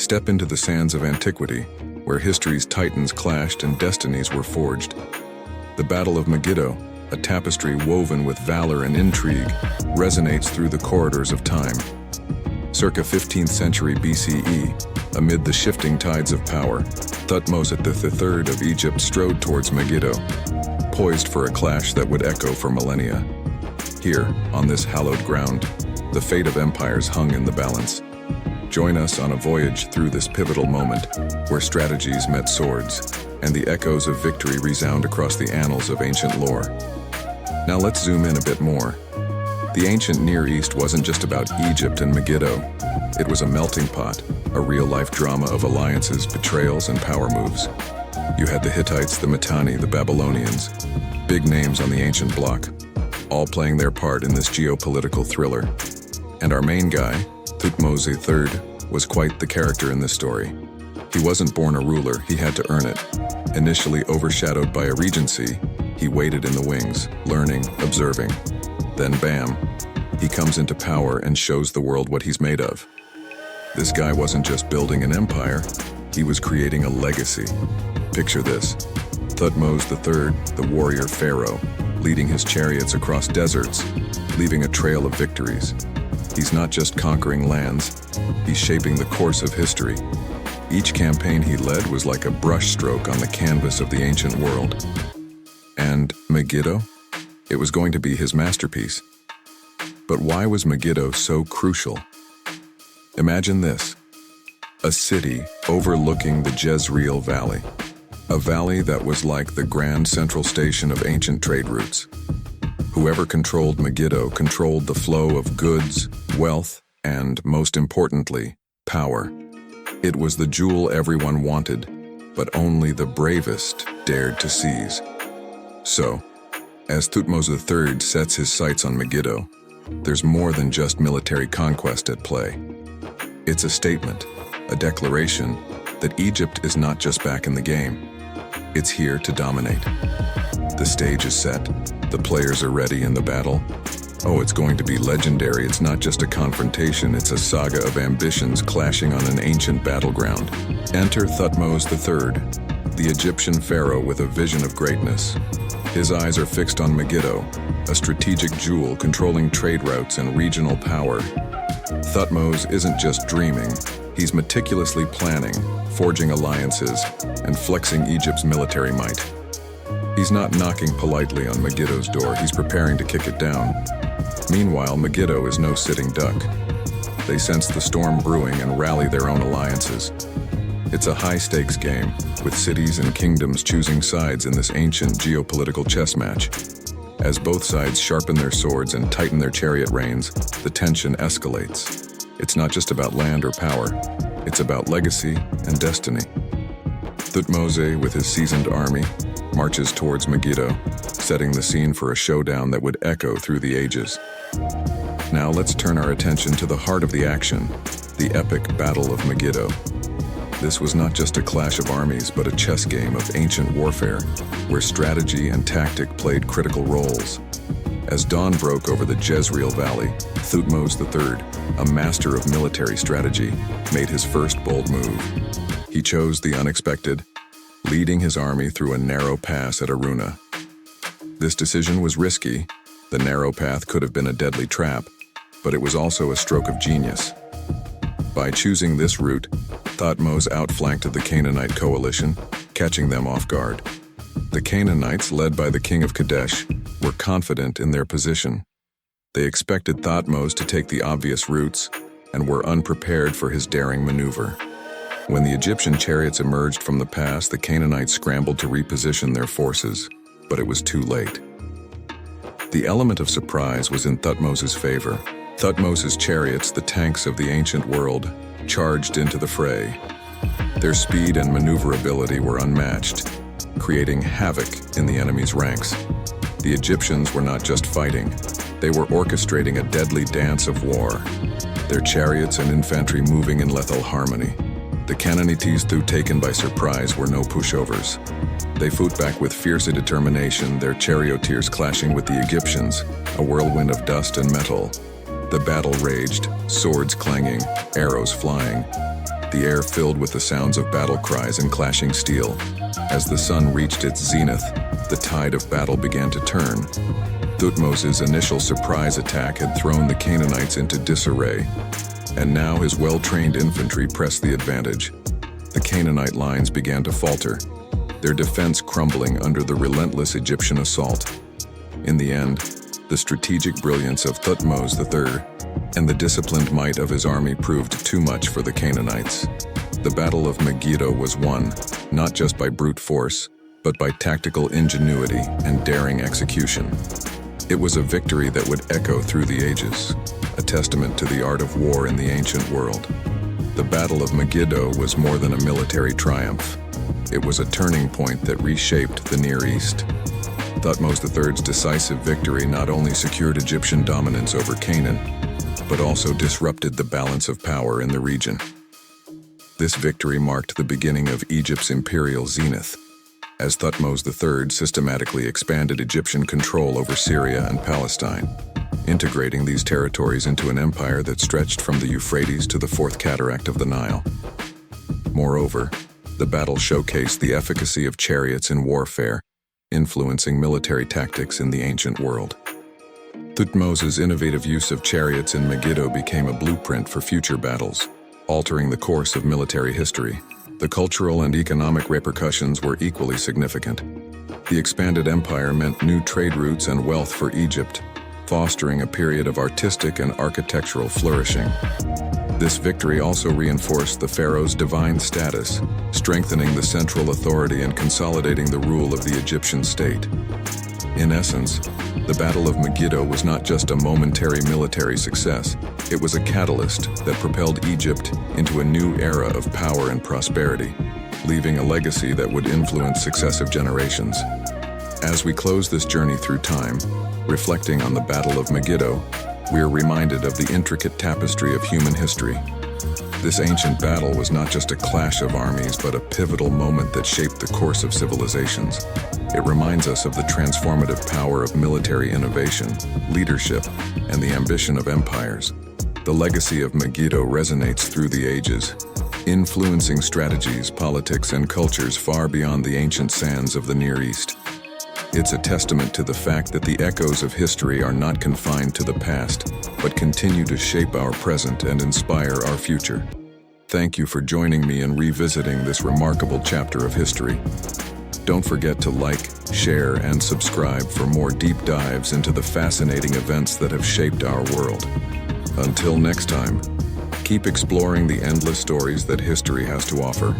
Step into the sands of antiquity, where history's titans clashed and destinies were forged. The Battle of Megiddo, a tapestry woven with valor and intrigue, resonates through the corridors of time. Circa 15th century BCE, amid the shifting tides of power, Thutmose III of Egypt strode towards Megiddo, poised for a clash that would echo for millennia. Here, on this hallowed ground, the fate of empires hung in the balance. Join us on a voyage through this pivotal moment, where strategies met swords, and the echoes of victory resound across the annals of ancient lore. Now let's zoom in a bit more. The ancient Near East wasn't just about Egypt and Megiddo. It was a melting pot, a real-life drama of alliances, betrayals, and power moves. You had the Hittites, the Mitanni, the Babylonians, big names on the ancient block, all playing their part in this geopolitical thriller. And our main guy, Thutmose III, was quite the character in this story. He wasn't born a ruler, he had to earn it. Initially overshadowed by a regency, he waited in the wings, learning, observing. Then bam, he comes into power and shows the world what he's made of. This guy wasn't just building an empire, he was creating a legacy. Picture this: Thutmose III, the warrior pharaoh, leading his chariots across deserts, leaving a trail of victories. He's not just conquering lands, he's shaping the course of history. Each campaign he led was like a brushstroke on the canvas of the ancient world. And Megiddo? It was going to be his masterpiece. But why was Megiddo so crucial? Imagine this: a city overlooking the Jezreel Valley. A valley that was like the grand central station of ancient trade routes. Whoever controlled Megiddo controlled the flow of goods, wealth, and, most importantly, power. It was the jewel everyone wanted, but only the bravest dared to seize. So, as Thutmose III sets his sights on Megiddo, there's more than just military conquest at play. It's a statement, a declaration, that Egypt is not just back in the game. It's here to dominate. The stage is set, the players are ready in the battle. Oh, it's going to be legendary. It's not just a confrontation, it's a saga of ambitions clashing on an ancient battleground. Enter Thutmose III, the Egyptian pharaoh with a vision of greatness. His eyes are fixed on Megiddo, a strategic jewel controlling trade routes and regional power. Thutmose isn't just dreaming, he's meticulously planning, forging alliances, and flexing Egypt's military might. He's not knocking politely on Megiddo's door, he's preparing to kick it down. Meanwhile, Megiddo is no sitting duck. They sense the storm brewing and rally their own alliances. It's a high-stakes game, with cities and kingdoms choosing sides in this ancient geopolitical chess match. As both sides sharpen their swords and tighten their chariot reins, the tension escalates. It's not just about land or power, it's about legacy and destiny. Thutmose, with his seasoned army, marches towards Megiddo, setting the scene for a showdown that would echo through the ages. Now let's turn our attention to the heart of the action, the epic Battle of Megiddo. This was not just a clash of armies, but a chess game of ancient warfare, where strategy and tactic played critical roles. As dawn broke over the Jezreel Valley, Thutmose III, a master of military strategy, made his first bold move. He chose the unexpected, leading his army through a narrow pass at Aruna. This decision was risky. The narrow path could have been a deadly trap, but it was also a stroke of genius. By choosing this route, Thutmose outflanked the Canaanite coalition, catching them off guard. The Canaanites, led by the king of Kadesh, were confident in their position. They expected Thutmose to take the obvious routes and were unprepared for his daring maneuver. When the Egyptian chariots emerged from the pass, the Canaanites scrambled to reposition their forces, but it was too late. The element of surprise was in Thutmose's favor. Thutmose's chariots, the tanks of the ancient world, charged into the fray. Their speed and maneuverability were unmatched, creating havoc in the enemy's ranks. The Egyptians were not just fighting, they were orchestrating a deadly dance of war, their chariots and infantry moving in lethal harmony. The Canaanites, though taken by surprise, were no pushovers. They fought back with fierce determination, their charioteers clashing with the Egyptians, a whirlwind of dust and metal. The battle raged, swords clanging, arrows flying. the air filled with the sounds of battle cries and clashing steel. As the sun reached its zenith, the tide of battle began to turn. Thutmose's initial surprise attack had thrown the Canaanites into disarray, and now his well-trained infantry pressed the advantage. The Canaanite lines began to falter, their defense crumbling under the relentless Egyptian assault. In the end, the strategic brilliance of Thutmose III and the disciplined might of his army proved too much for the Canaanites. The Battle of Megiddo was won, not just by brute force, but by tactical ingenuity and daring execution. It was a victory that would echo through the ages, a testament to the art of war in the ancient world. The Battle of Megiddo was more than a military triumph. It was a turning point that reshaped the Near East. Thutmose III's decisive victory not only secured Egyptian dominance over Canaan, but also disrupted the balance of power in the region. This victory marked the beginning of Egypt's imperial zenith, as Thutmose III systematically expanded Egyptian control over Syria and Palestine, integrating these territories into an empire that stretched from the Euphrates to the Fourth Cataract of the Nile. Moreover, the battle showcased the efficacy of chariots in warfare, influencing military tactics in the ancient world. Thutmose's innovative use of chariots in Megiddo became a blueprint for future battles, altering the course of military history. The cultural and economic repercussions were equally significant. The expanded empire meant new trade routes and wealth for Egypt, fostering a period of artistic and architectural flourishing. This victory also reinforced the pharaoh's divine status, strengthening the central authority and consolidating the rule of the Egyptian state. In essence, the Battle of Megiddo was not just a momentary military success, it was a catalyst that propelled Egypt into a new era of power and prosperity, leaving a legacy that would influence successive generations. As we close this journey through time, reflecting on the Battle of Megiddo, we are reminded of the intricate tapestry of human history. This ancient battle was not just a clash of armies, but a pivotal moment that shaped the course of civilizations. It reminds us of the transformative power of military innovation, leadership, and the ambition of empires. The legacy of Megiddo resonates through the ages, influencing strategies, politics, and cultures far beyond the ancient sands of the Near East. It's a testament to the fact that the echoes of history are not confined to the past, but continue to shape our present and inspire our future. Thank you for joining me in revisiting this remarkable chapter of history. Don't forget to like, share, and subscribe for more deep dives into the fascinating events that have shaped our world. Until next time, keep exploring the endless stories that history has to offer.